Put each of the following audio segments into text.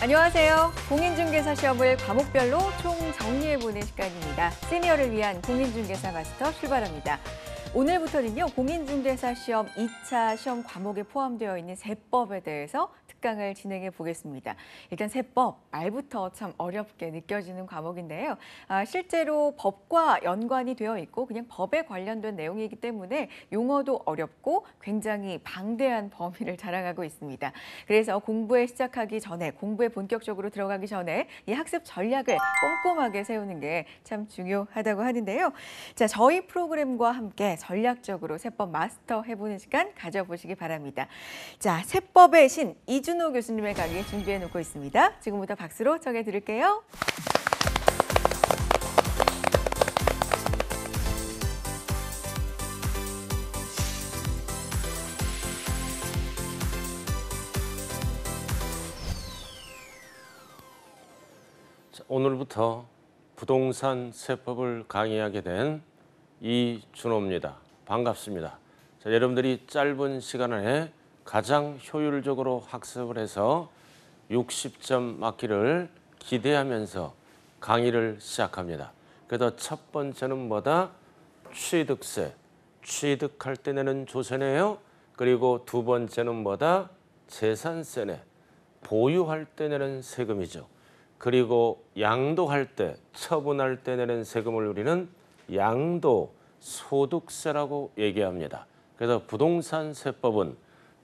안녕하세요. 공인중개사 시험을 과목별로 총 정리해보는 시간입니다. 시니어를 위한 공인중개사 마스터 출발합니다. 오늘부터는요, 공인중개사 시험 2차 시험 과목에 포함되어 있는 세법에 대해서 특강을 진행해 보겠습니다. 일단 세법, 말부터 참 어렵게 느껴지는 과목인데요. 실제로 법과 연관이 되어 있고 그냥 법에 관련된 내용이기 때문에 용어도 어렵고 굉장히 방대한 범위를 자랑하고 있습니다. 그래서 공부에 시작하기 전에, 공부에 본격적으로 들어가기 전에 이 학습 전략을 꼼꼼하게 세우는 게 참 중요하다고 하는데요. 자, 저희 프로그램과 함께 전략적으로 세법 마스터 해보는 시간 가져보시기 바랍니다. 자, 세법의 신 이준호 교수님의 강의 준비해 놓고 있습니다. 지금부터 박수로 청해 드릴게요. 자, 오늘부터 부동산 세법을 강의하게 된 이준호입니다. 반갑습니다. 자, 여러분들이 짧은 시간 안에 가장 효율적으로 학습을 해서 60점 맞기를 기대하면서 강의를 시작합니다. 그래서 첫 번째는 뭐다? 취득세. 취득할 때 내는 조세네요. 그리고 두 번째는 뭐다? 재산세네. 보유할 때 내는 세금이죠. 그리고 양도할 때, 처분할 때 내는 세금을 우리는 양도소득세라고 얘기합니다. 그래서 부동산 세법은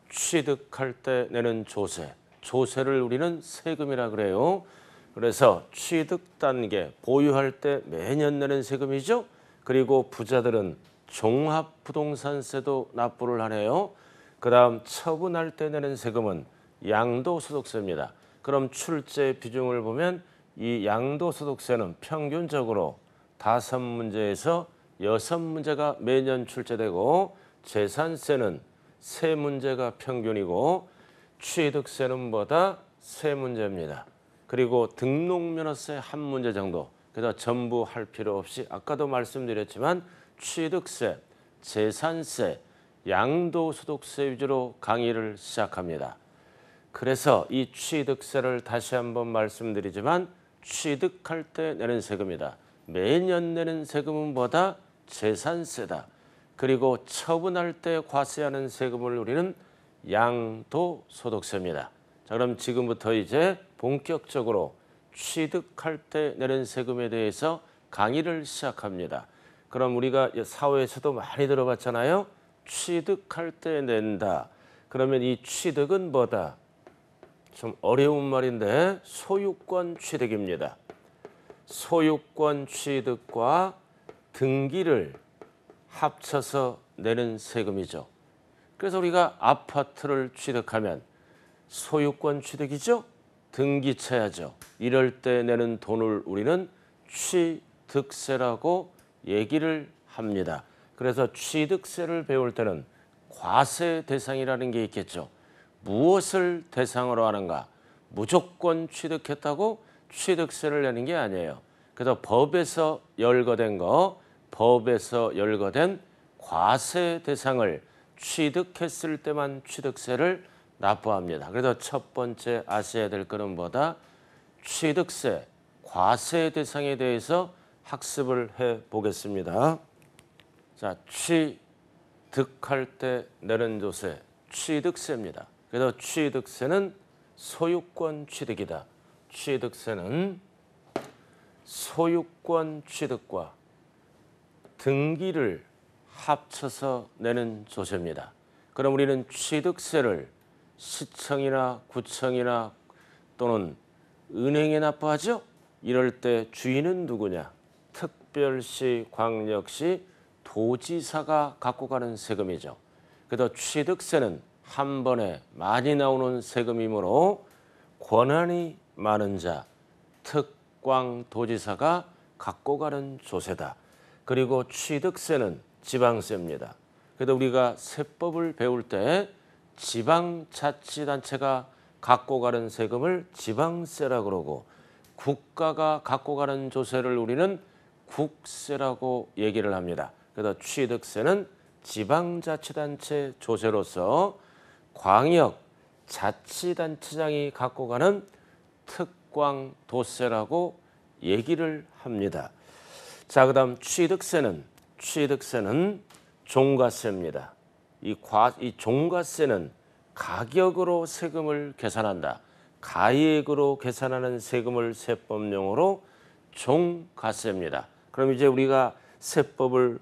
취득할 때 내는 조세, 조세를 우리는 세금이라 그래요. 그래서 취득 단계, 보유할 때 매년 내는 세금이죠. 그리고 부자들은 종합부동산세도 납부를 하네요. 그 다음 처분할 때 내는 세금은 양도소득세입니다. 그럼 출제 비중을 보면 이 양도소득세는 평균적으로 5문제에서 6문제가 매년 출제되고, 재산세는 3문제가 평균이고, 취득세는 뭐다? 3문제입니다. 그리고 등록면허세 1문제 정도. 그래서 전부 할 필요 없이 아까도 말씀드렸지만 취득세, 재산세, 양도소득세 위주로 강의를 시작합니다. 그래서 이 취득세를 다시 한번 말씀드리지만 취득할 때 내는 세금이다. 매년 내는 세금은 뭐다? 재산세다. 그리고 처분할 때 과세하는 세금을 우리는 양도소득세입니다. 자, 그럼 지금부터 이제 본격적으로 취득할 때 내는 세금에 대해서 강의를 시작합니다. 그럼 우리가 사회에서도 많이 들어봤잖아요. 취득할 때 낸다. 그러면 이 취득은 뭐다? 좀 어려운 말인데 소유권 취득입니다. 소유권 취득과 등기를 합쳐서 내는 세금이죠. 그래서 우리가 아파트를 취득하면 소유권 취득이죠. 등기쳐야죠. 이럴 때 내는 돈을 우리는 취득세라고 얘기를 합니다. 그래서 취득세를 배울 때는 과세 대상이라는 게 있겠죠. 무엇을 대상으로 하는가? 무조건 취득했다고 취득세를 내는 게 아니에요. 그래서 법에서 열거된 법에서 열거된 과세 대상을 취득했을 때만 취득세를 납부합니다. 그래서 첫 번째 아셔야 될 것은 뭐다? 취득세, 과세 대상에 대해서 학습을 해보겠습니다. 자, 취득할 때 내는 조세, 취득세입니다. 그래서 취득세는 소유권 취득이다. 취득세는 소유권 취득과 등기를 합쳐서 내는 조세입니다. 그럼 우리는 취득세를 시청이나 구청이나 또는 은행에 납부하죠. 이럴 때 주인은 누구냐? 특별시, 광역시, 도지사가 갖고 가는 세금이죠. 그래서 취득세는 한 번에 많이 나오는 세금이므로 권한이 많은 자, 특광도지사가 갖고 가는 조세다. 그리고 취득세는 지방세입니다. 그래서 우리가 세법을 배울 때 지방자치단체가 갖고 가는 세금을 지방세라고 그러고, 국가가 갖고 가는 조세를 우리는 국세라고 얘기를 합니다. 그래서 취득세는 지방자치단체 조세로서 광역 자치단체장이 갖고 가는 특광도세라고 얘기를 합니다. 자, 그다음 취득세는 종가세입니다. 이 종가세는 가격으로 세금을 계산한다. 가액으로 계산하는 세금을 세법용어로 종가세입니다. 그럼 이제 우리가 세법을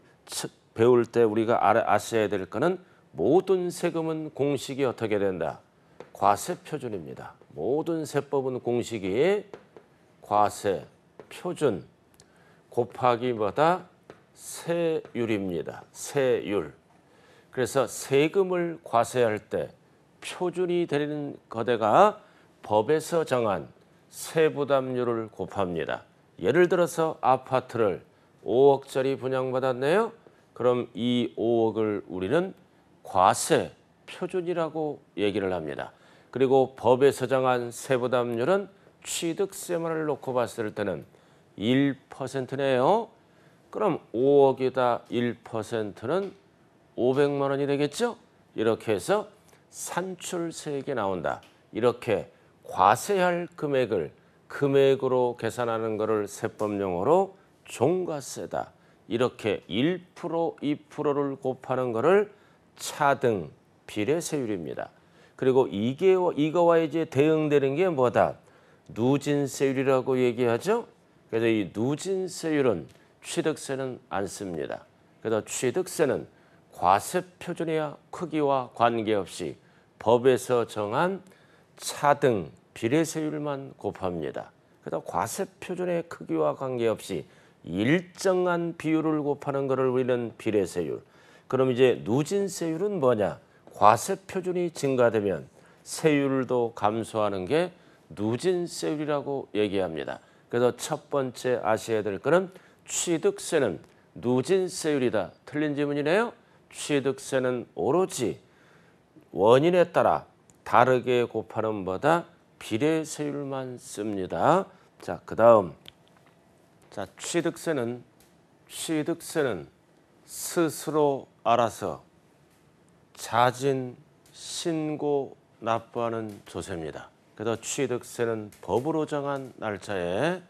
배울 때 우리가 아셔야 될 거는 모든 세금은 공식이 어떻게 된다? 과세표준입니다. 모든 세법은 공식이 과세표준 곱하기 뭐다? 세율입니다. 세율. 그래서 세금을 과세할 때 표준이 되는 거대가 법에서 정한 세부담률을 곱합니다. 예를 들어서 아파트를 5억짜리 분양받았네요. 그럼 이 5억을 우리는 과세 표준이라고 얘기를 합니다. 그리고 법에서 정한 세부담률은 취득세만을 놓고 봤을 때는 1%네요. 그럼 5억에다 1%는 500만 원이 되겠죠? 이렇게 해서 산출세액이 나온다. 이렇게 과세할 금액으로 계산하는 것을 세법용어로 종가세다. 이렇게 1%, 2%를 곱하는 것을 차등 비례세율입니다. 그리고 이거와 이제 대응되는 게 뭐다? 누진세율이라고 얘기하죠. 그래서 이 누진세율은 취득세는 안 씁니다. 그래서 취득세는 과세표준이야 크기와 관계없이 법에서 정한 차등 비례세율만 곱합니다. 그래서 과세표준의 크기와 관계없이 일정한 비율을 곱하는 것을 우리는 비례세율. 그럼 이제 누진세율은 뭐냐? 과세표준이 증가되면 세율도 감소하는 게 누진세율이라고 얘기합니다. 그래서 첫 번째 아셔야 될 거는 취득세는 누진세율이다. 틀린 지문이네요. 취득세는 오로지 원인에 따라 다르게 곱하는 뭐다? 비례세율만 씁니다. 자, 그다음 취득세는 스스로 알아서 자진 신고 납부하는 조세입니다. 그래서 취득세는 법으로 정한 날짜에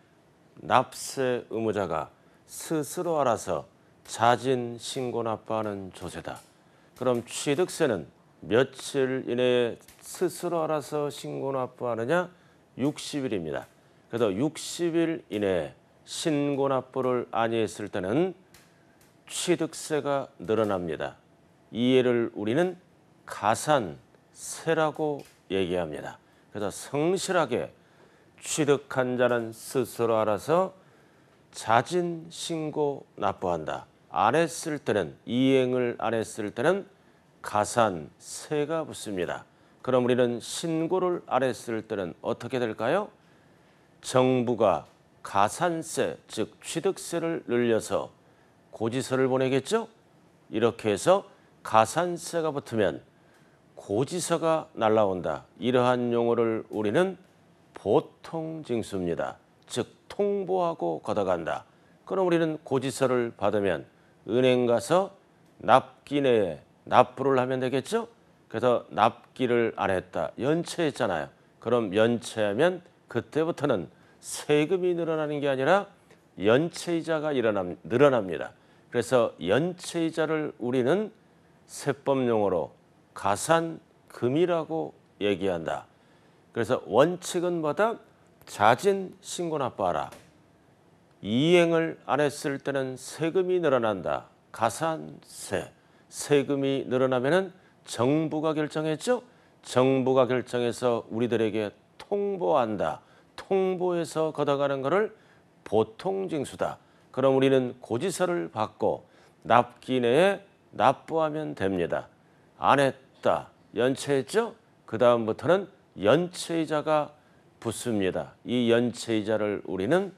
납세 의무자가 스스로 알아서 자진 신고 납부하는 조세다. 그럼 취득세는 며칠 이내에 스스로 알아서 신고 납부하느냐? 60일입니다. 그래서 60일 이내에 신고 납부를 아니했을 때는 취득세가 늘어납니다. 이해를 우리는 가산세라고 얘기합니다. 그래서 성실하게 취득한 자는 스스로 알아서 자진 신고 납부한다. 안 했을 때는 이행을 안 했을 때는 가산세가 붙습니다. 그럼 우리는 신고를 안 했을 때는 어떻게 될까요? 정부가 가산세, 즉 취득세를 늘려서 고지서를 보내겠죠? 이렇게 해서 가산세가 붙으면 고지서가 날라온다. 이러한 용어를 우리는 보통징수입니다. 즉 통보하고 걷어간다. 그럼 우리는 고지서를 받으면 은행 가서 납기 내에 납부를 하면 되겠죠? 그래서 납기를 안 했다. 연체했잖아요. 그럼 연체하면 그때부터는 세금이 늘어나는 게 아니라 연체이자가 늘어납니다. 그래서 연체이자를 우리는 세법용어로 가산금이라고 얘기한다. 그래서 원칙은 뭐다? 자진 신고 납부하라. 이행을 안 했을 때는 세금이 늘어난다. 가산세. 세금이 늘어나면은 정부가 결정했죠? 정부가 결정해서 우리들에게 통보한다. 통보해서 걷어가는 것을 보통징수다. 그럼 우리는 고지서를 받고 납기 내에 납부하면 됩니다. 안 했다. 연체했죠? 그 다음부터는 연체이자가 붙습니다. 이 연체이자를 우리는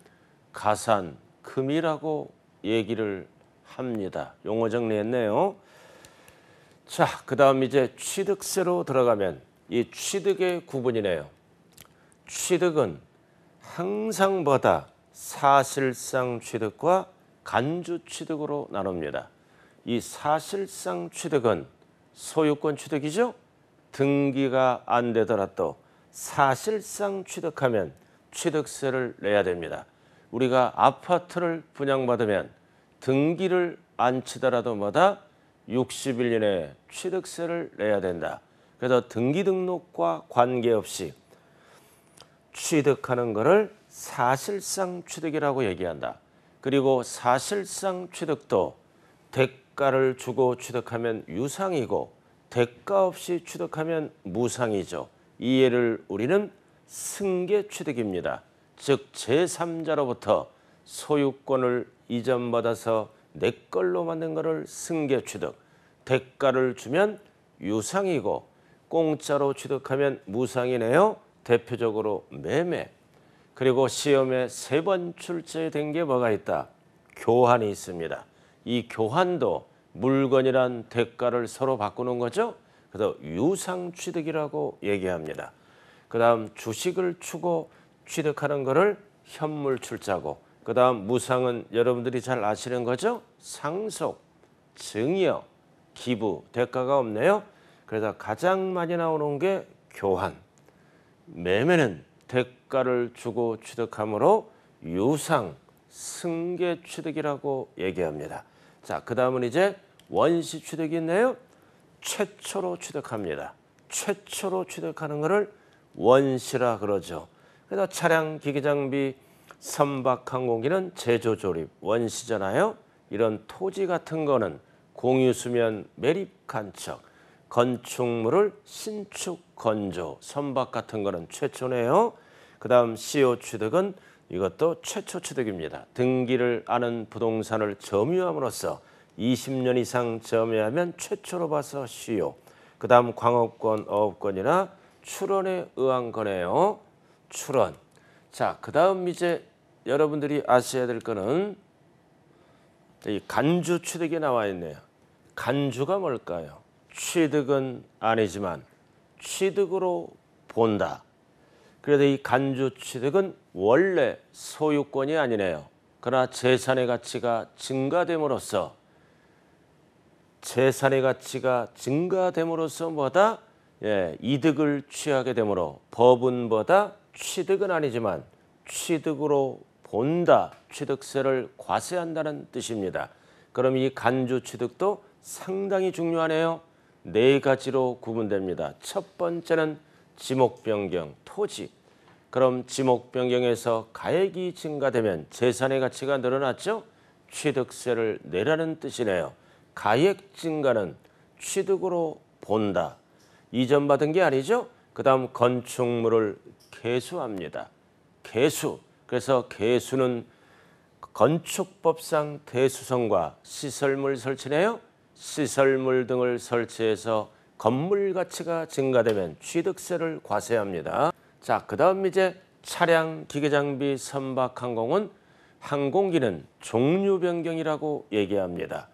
가산금이라고 얘기를 합니다. 용어 정리했네요. 자, 그 다음 이제 취득세로 들어가면 이 취득의 구분이네요. 취득은 항상 보다 사실상 취득과 간주 취득으로 나눕니다. 이 사실상 취득은 소유권 취득이죠. 등기가 안 되더라도 사실상 취득하면 취득세를 내야 됩니다. 우리가 아파트를 분양받으면 등기를 안 치더라도 뭐다? 60일 이내에 취득세를 내야 된다. 그래서 등기 등록과 관계없이 취득하는 것을 사실상 취득이라고 얘기한다. 그리고 사실상 취득도 대가를 주고 취득하면 유상이고 대가 없이 취득하면 무상이죠. 이 예를 우리는 승계 취득입니다. 즉 제3자로부터 소유권을 이전받아서 내 걸로 만든 것을 승계 취득. 대가를 주면 유상이고 공짜로 취득하면 무상이네요. 대표적으로 매매. 그리고 시험에 3번 출제된 게 뭐가 있다? 교환이 있습니다. 이 교환도 물건이란 대가를 서로 바꾸는 거죠. 그래서 유상취득이라고 얘기합니다. 그 다음 주식을 주고 취득하는 것을 현물출자고, 그 다음 무상은 여러분들이 잘 아시는 거죠. 상속, 증여, 기부, 대가가 없네요. 그래서 가장 많이 나오는 게 교환. 매매는 대가를 주고 취득하므로 유상, 승계 취득이라고 얘기합니다. 자, 그 다음은 이제 원시 취득이 있네요. 최초로 취득합니다. 최초로 취득하는 것을 원시라 그러죠. 그래서 차량, 기기, 장비, 선박, 항공기는 제조, 조립, 원시잖아요. 이런 토지 같은 거는 공유, 수면, 매립, 간척, 건축물을 신축, 건조, 선박 같은 거는 최초네요. 그 다음 시효 취득은 이것도 최초 취득입니다. 등기를 아는 부동산을 점유함으로써 20년 이상 점유하면 최초로 봐서 시효. 그 다음 광업권, 어업권이나 출원에 의한 거네요. 출원. 자, 그 다음 이제 여러분들이 아셔야 될 거는 이 간주 취득이 나와 있네요. 간주가 뭘까요? 취득은 아니지만 취득으로 본다. 그래도 이 간주 취득은 원래 소유권이 아니네요. 그러나 재산의 가치가 증가됨으로써 뭐다? 이득을 취하게 되므로 법은 뭐다? 취득은 아니지만 취득으로 본다. 취득세를 과세한다는 뜻입니다. 그럼 이 간주 취득도 상당히 중요하네요. 4가지로 구분됩니다. 첫 번째는 지목 변경, 토지. 그럼 지목 변경에서 가액이 증가되면 재산의 가치가 늘어났죠? 취득세를 내라는 뜻이네요. 가액 증가는 취득으로 본다. 이전받은 게 아니죠? 그 다음 건축물을 개수합니다. 개수. 그래서 개수는 건축법상 대수성과 시설물 설치네요. 시설물 등을 설치해서 건물 가치가 증가되면 취득세를 과세합니다. 자, 그 다음 이제 차량, 기계장비, 선박, 항공은 항공기는 종류 변경이라고 얘기합니다.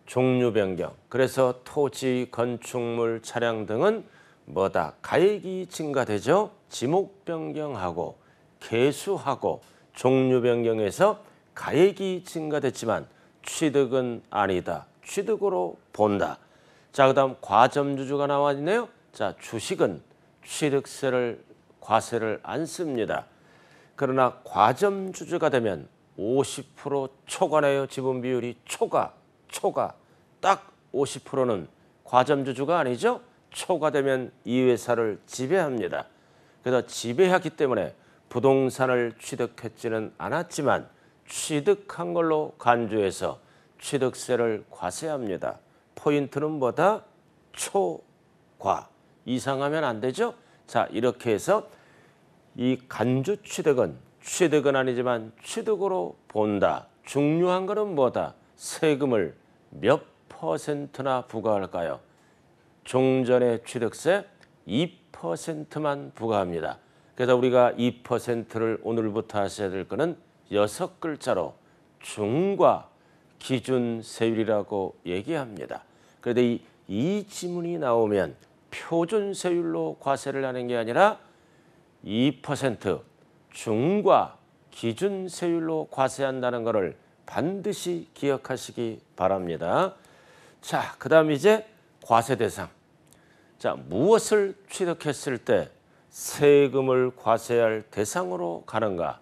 종류 변경. 그래서 토지, 건축물, 차량 등은 뭐다? 가액이 증가되죠. 지목 변경하고 개수하고 종류 변경에서 가액이 증가됐지만 취득은 아니다. 취득으로 본다. 자, 그 다음 과점주주가 나와 있네요. 자, 주식은 취득세를 과세를 안 씁니다. 그러나 과점주주가 되면 50% 초과네요. 지분 비율이 초과 딱 50%는 과점주주가 아니죠. 초과되면 이 회사를 지배합니다. 그래서 지배하기 때문에 부동산을 취득했지는 않았지만 취득한 걸로 간주해서 취득세를 과세합니다. 포인트는 뭐다? 초과. 이상하면 안 되죠. 자, 이렇게 해서 이 간주 취득은 아니지만 취득으로 본다. 중요한 것은 뭐다? 세금을 몇 %나 부과할까요? 종전의 취득세 2%만 부과합니다. 그래서 우리가 2%를 오늘부터 하셔야 될 거는 6글자로 중과 기준세율이라고 얘기합니다. 그런데 이 지문이 나오면 표준세율로 과세를 하는 게 아니라 2% 중과 기준세율로 과세한다는 것을 반드시 기억하시기 바랍니다. 자, 그 다음 이제 과세 대상. 자, 무엇을 취득했을 때 세금을 과세할 대상으로 가는가?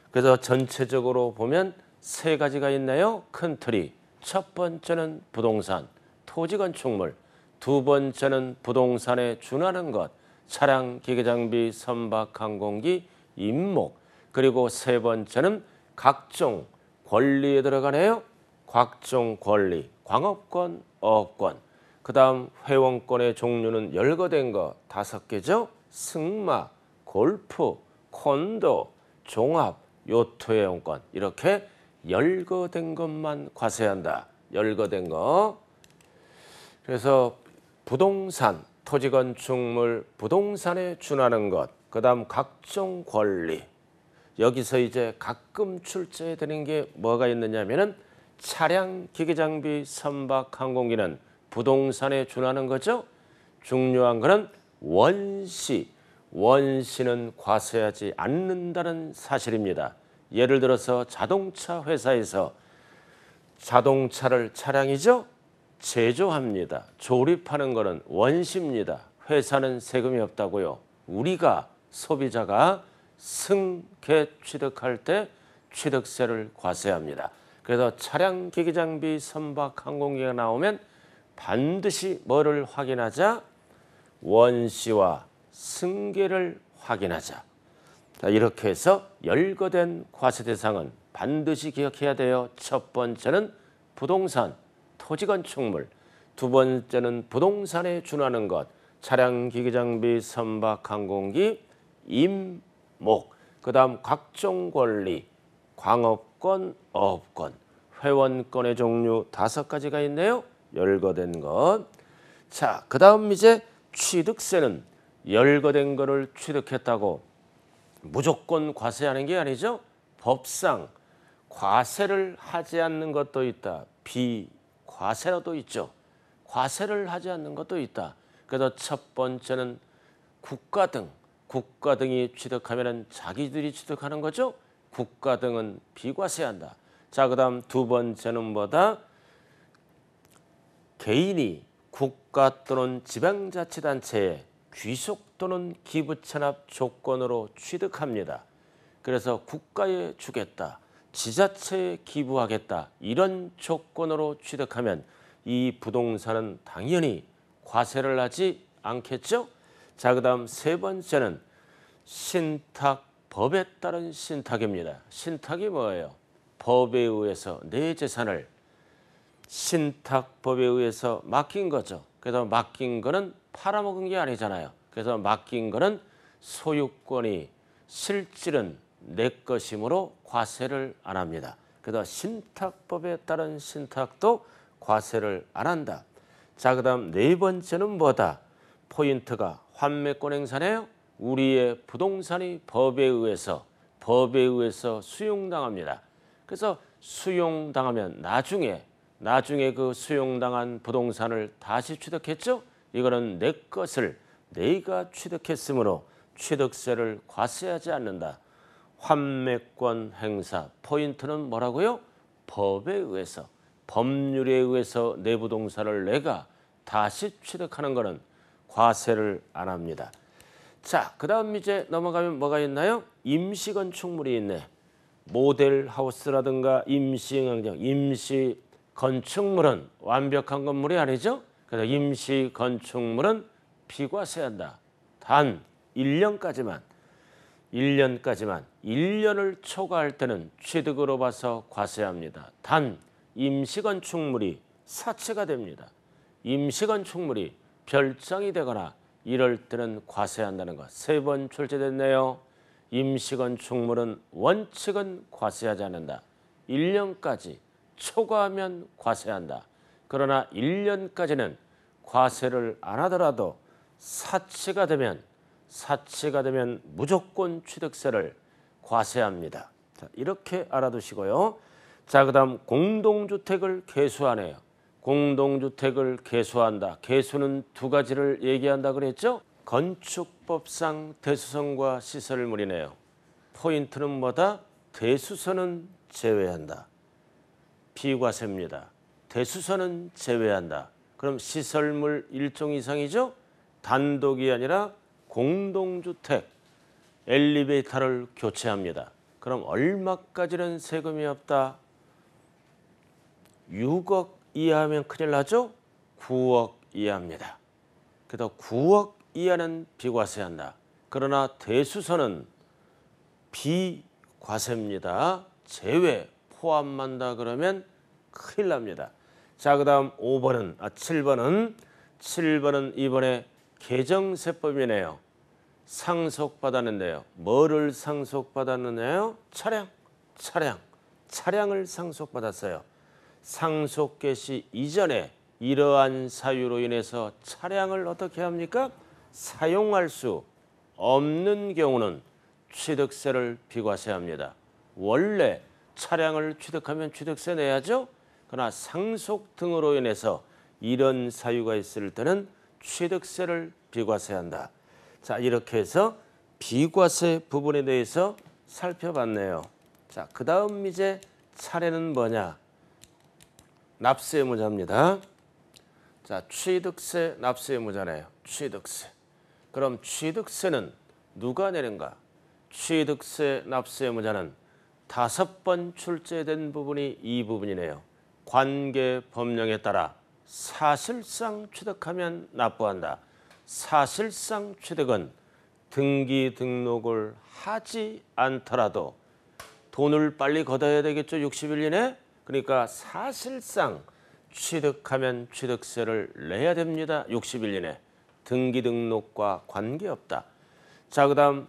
그래서 전체적으로 보면 세 가지가 있네요. 큰 틀이. 첫 번째는 부동산, 토지 건축물. 두 번째는 부동산에 준하는 것, 차량, 기계 장비, 선박, 항공기, 임목. 그리고 세 번째는 각종 권리에 들어가네요. 각종 권리, 광업권, 어업권. 그 다음 회원권의 종류는 열거된 거 5개죠. 승마, 골프, 콘도, 종합, 요트 회원권. 이렇게 열거된 것만 과세한다. 열거된 거. 그래서 부동산, 토지 건축물, 부동산에 준하는 것. 그 다음 각종 권리. 여기서 이제 가끔 출제되는 게 뭐가 있느냐 하면은 차량, 기계 장비, 선박, 항공기는 부동산에 준하는 거죠. 중요한 거는 원시. 원시는 과세하지 않는다는 사실입니다. 예를 들어서 자동차 회사에서 자동차를 차량이죠. 제조합니다. 조립하는 거는 원시입니다. 회사는 세금이 없다고요. 우리가 소비자가 승계 취득할 때 취득세를 과세합니다. 그래서 차량, 기기 장비, 선박, 항공기가 나오면 반드시 뭐를 확인하자? 원시와 승계를 확인하자. 자, 이렇게 해서 열거된 과세 대상은 반드시 기억해야 돼요. 첫 번째는 부동산, 토지 건축물. 두 번째는 부동산에 준하는 것, 차량, 기기 장비, 선박, 항공기, 임목. 그 다음 각종 권리, 광업권, 어업권, 회원권의 종류 5가지가 있네요. 열거된 것. 자, 그 다음 이제 취득세는 열거된 거를 취득했다고 무조건 과세하는 게 아니죠. 법상 과세를 하지 않는 것도 있다. 비과세라도 있죠. 과세를 하지 않는 것도 있다. 그래서 첫 번째는 국가 등이 취득하면 자기들이 취득하는 거죠. 국가 등은 비과세한다. 자, 그 다음 두 번째는 뭐다? 개인이 국가 또는 지방자치단체에 귀속 또는 기부찬합 조건으로 취득합니다. 그래서 국가에 주겠다, 지자체에 기부하겠다 이런 조건으로 취득하면 이 부동산은 당연히 과세를 하지 않겠죠. 자, 그 다음 세 번째는 신탁법에 따른 신탁입니다. 신탁이 뭐예요? 법에 의해서 내 재산을 신탁법에 의해서 맡긴 거죠. 그래서 맡긴 거는 팔아먹은 게 아니잖아요. 그래서 맡긴 거는 소유권이 실질은 내 것이므로 과세를 안 합니다. 그래서 신탁법에 따른 신탁도 과세를 안 한다. 자, 그 다음 네 번째는 뭐다? 포인트가 환매권 행사네요. 우리의 부동산이 법에 의해서 수용당합니다. 그래서 수용당하면 나중에 그 수용당한 부동산을 다시 취득했죠. 이거는 내 것을 내가 취득했으므로 취득세를 과세하지 않는다. 환매권 행사 포인트는 뭐라고요? 법에 의해서, 법률에 의해서 내 부동산을 내가 다시 취득하는 것은 과세를 안 합니다. 자, 그 다음 이제 넘어가면 뭐가 있나요? 임시건축물이 있네. 모델하우스라든가 임시 건축물은 완벽한 건물이 아니죠. 그래서 임시 건축물은 비과세한다. 단 1년까지만 1년을 초과할 때는 취득으로 봐서 과세합니다. 단 임시 건축물이 사채가 됩니다. 임시 건축물이 별장이 되거나 이럴 때는 과세한다는 것. 3번 출제됐네요. 임시 건축물은 원칙은 과세하지 않는다. 1년까지 초과하면 과세한다. 그러나 1년까지는 과세를 안 하더라도 사치가 되면 무조건 취득세를 과세합니다. 자, 이렇게 알아두시고요. 자, 그 다음 공동주택을 개수하네요. 공동주택을 개수한다. 개수는 2가지를 얘기한다 그랬죠. 건축법상 대수선과 시설물이네요. 포인트는 뭐다? 대수선은 제외한다. 비과세입니다. 대수선은 제외한다. 그럼 시설물 1종 이상이죠? 단독이 아니라 공동주택 엘리베이터를 교체합니다. 그럼 얼마까지는 세금이 없다? 6억 이하면 큰일 나죠? 9억 이하입니다. 그래서 9억 이하는 비과세한다. 그러나 대수선은 비과세입니다. 제외 포함한다 그러면 큰일 납니다. 자, 그다음 7번은 이번에 개정세법이네요. 상속받았는데요. 뭐를 상속받았느냐요? 차량을 상속받았어요. 상속 개시 이전에 이러한 사유로 인해서 차량을 어떻게 합니까? 사용할 수 없는 경우는 취득세를 비과세합니다. 원래 차량을 취득하면 취득세 내야죠. 그러나 상속 등으로 인해서 이런 사유가 있을 때는 취득세를 비과세한다. 자, 이렇게 해서 비과세 부분에 대해서 살펴봤네요. 자, 그 다음 이제 차례는 뭐냐? 납세의무자입니다. 자, 취득세, 납세의무자네요. 취득세. 그럼 취득세는 누가 내는가? 취득세, 납세의무자는 5번 출제된 부분이 이 부분이네요. 관계 법령에 따라 사실상 취득하면 납부한다. 사실상 취득은 등기 등록을 하지 않더라도 돈을 빨리 걷어야 되겠죠. 60일 이내. 그러니까 사실상 취득하면 취득세를 내야 됩니다. 60일 이내. 등기 등록과 관계없다. 자, 그다음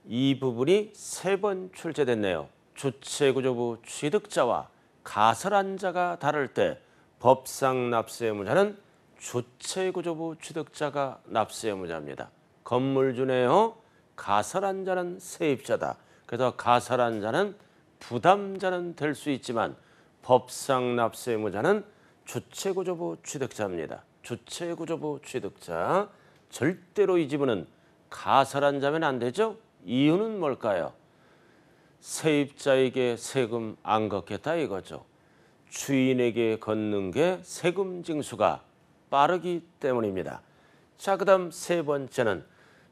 이 부분이 3번 출제됐네요. 주체구조부 취득자와 가설한 자가 다를 때 법상 납세의무자는 주체구조부 취득자가 납세의무자입니다. 건물주네요. 가설한 자는 세입자다. 그래서 가설한 자는 부담자는 될 수 있지만 법상 납세의무자는 주체구조부 취득자입니다. 주체구조부 취득자. 절대로 이 지분은 가설한 자면 안 되죠. 이유는 뭘까요? 세입자에게 세금 안 걷겠다 이거죠. 주인에게 걷는 게 세금 징수가 빠르기 때문입니다. 자, 그다음 3번째는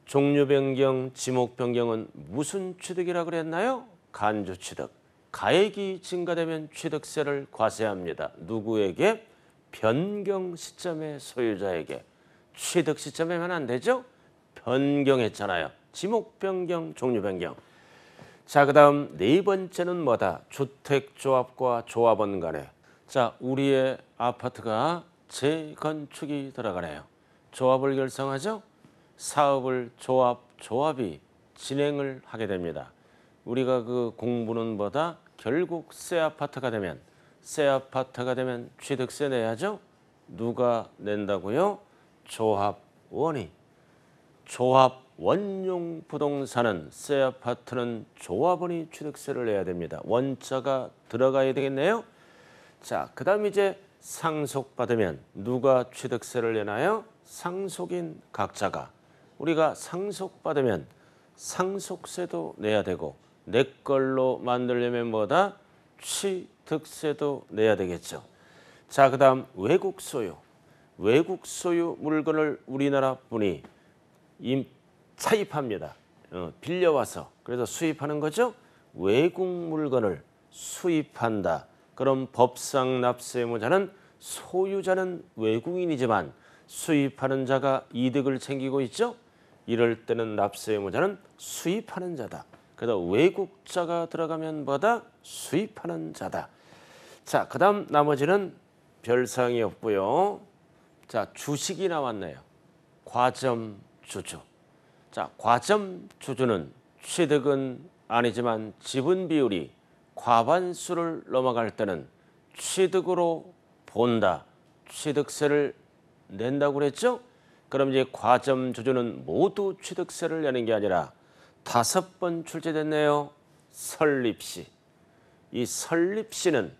종류 변경, 지목 변경은 무슨 취득이라 그랬나요? 간주 취득. 가액이 증가되면 취득세를 과세합니다. 누구에게? 변경 시점의 소유자에게. 취득 시점에만 안 되죠? 변경했잖아요. 지목 변경, 종류 변경. 자, 그다음 4번째는 뭐다? 주택조합과 조합원 간에. 자, 우리의 아파트가 재건축이 들어가네요. 조합을 결성하죠. 사업을 조합이 진행을 하게 됩니다. 우리가 그 공부는 뭐다? 결국 새 아파트가 되면 취득세 내야죠. 누가 낸다고요? 조합원이. 조합원용 부동산은 새 아파트는 조합원이 취득세를 내야 됩니다. 원자가 들어가야 되겠네요. 자, 그다음 이제 상속받으면 누가 취득세를 내나요? 상속인 각자가. 우리가 상속받으면 상속세도 내야 되고 내 걸로 만들려면 뭐다? 취득세도 내야 되겠죠. 자, 그다음 외국 소유. 외국 소유 물건을 우리나라 분이 차입합니다. 빌려와서. 그래서 수입하는 거죠. 외국 물건을 수입한다. 그럼 법상 납세의무자는 소유자는 외국인이지만 수입하는 자가 이득을 챙기고 있죠. 이럴 때는 납세의무자는 수입하는 자다. 그래서 외국자가 들어가면 뭐다? 수입하는 자다. 자, 그다음 나머지는 별사항이 없고요. 자, 주식이 나왔네요. 과점주주. 자, 과점주주는 취득은 아니지만 지분 비율이 과반수를 넘어갈 때는 취득으로 본다. 취득세를 낸다고 그랬죠? 그럼 이제 과점주주는 모두 취득세를 내는 게 아니라 5번 출제됐네요. 설립시. 이 설립시는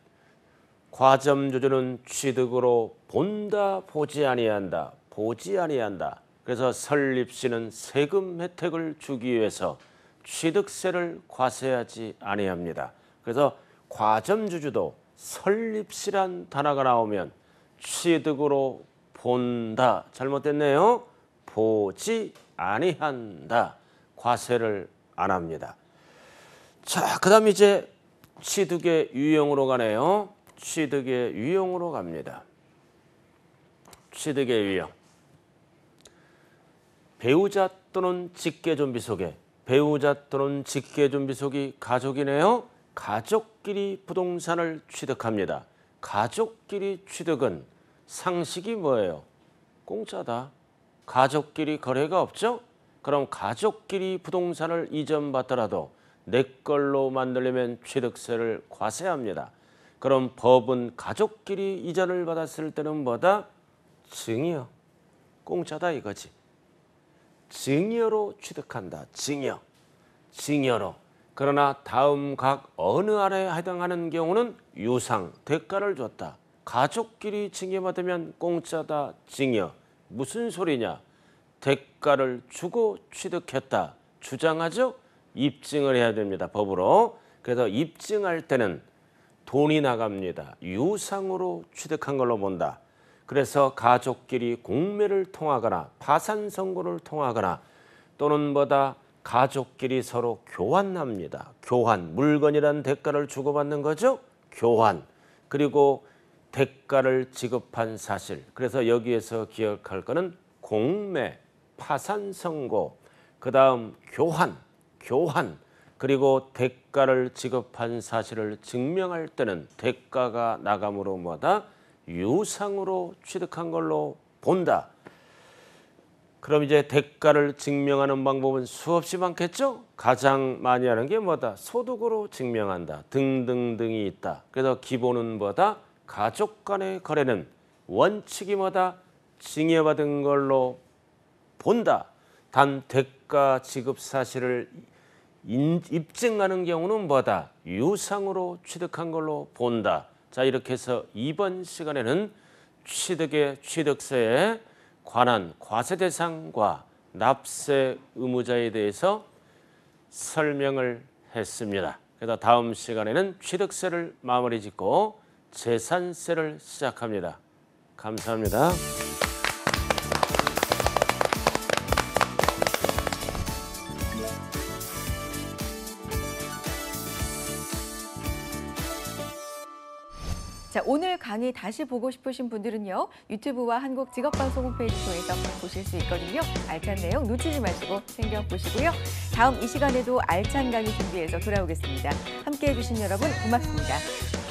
과점주주는 취득으로 본다, 보지 아니한다. 보지 아니한다. 그래서 설립시는 세금 혜택을 주기 위해서 취득세를 과세하지 아니합니다. 그래서 과점주주도 설립시란 단어가 나오면 취득으로 본다. 잘못됐네요. 보지 아니한다. 과세를 안 합니다. 자, 그다음 이제 취득의 유형으로 가네요. 취득의 유형으로 갑니다. 취득의 유형. 배우자 또는 직계존비 속에, 배우자 또는 직계존비 속이 가족이네요. 가족끼리 부동산을 취득합니다. 가족끼리 취득은 상식이 뭐예요? 공짜다. 가족끼리 거래가 없죠? 그럼 가족끼리 부동산을 이전받더라도 내 걸로 만들려면 취득세를 과세합니다. 그럼 법은 가족끼리 이전을 받았을 때는 뭐다? 증여. 공짜다 이거지. 증여로 취득한다. 증여. 증여로. 그러나 다음 각 어느 안에 해당하는 경우는 유상, 대가를 줬다. 가족끼리 증여받으면 공짜다. 증여. 무슨 소리냐? 대가를 주고 취득했다. 주장하죠? 입증을 해야 됩니다. 법으로. 그래서 입증할 때는 돈이 나갑니다. 유상으로 취득한 걸로 본다. 그래서 가족끼리 공매를 통하거나 파산 선고를 통하거나 또는 뭐다 가족끼리 서로 교환합니다. 교환, 물건이란 대가를 주고받는 거죠. 교환. 그리고 대가를 지급한 사실. 그래서 여기에서 기억할 거는 공매, 파산 선고, 그다음 교환, 그리고 대가를 지급한 사실을 증명할 때는 대가가 나감으로 뭐다? 유상으로 취득한 걸로 본다. 그럼 이제 대가를 증명하는 방법은 수없이 많겠죠? 가장 많이 하는 게 뭐다? 소득으로 증명한다. 등등등이 있다. 그래서 기본은 뭐다? 가족 간의 거래는 원칙이 뭐다? 증여받은 걸로 본다. 단 대가 지급 사실을 입증하는 경우는 뭐다? 유상으로 취득한 걸로 본다. 자, 이렇게 해서 이번 시간에는 취득의 취득세에 관한 과세 대상과 납세 의무자에 대해서 설명을 했습니다. 그래서 다음 시간에는 취득세를 마무리 짓고 재산세를 시작합니다. 감사합니다. 자, 오늘 강의 다시 보고 싶으신 분들은요. 유튜브와 한국직업방송 홈페이지 통해서 보실 수 있거든요. 알찬 내용 놓치지 마시고 챙겨보시고요. 다음 이 시간에도 알찬 강의 준비해서 돌아오겠습니다. 함께해 주신 여러분 고맙습니다.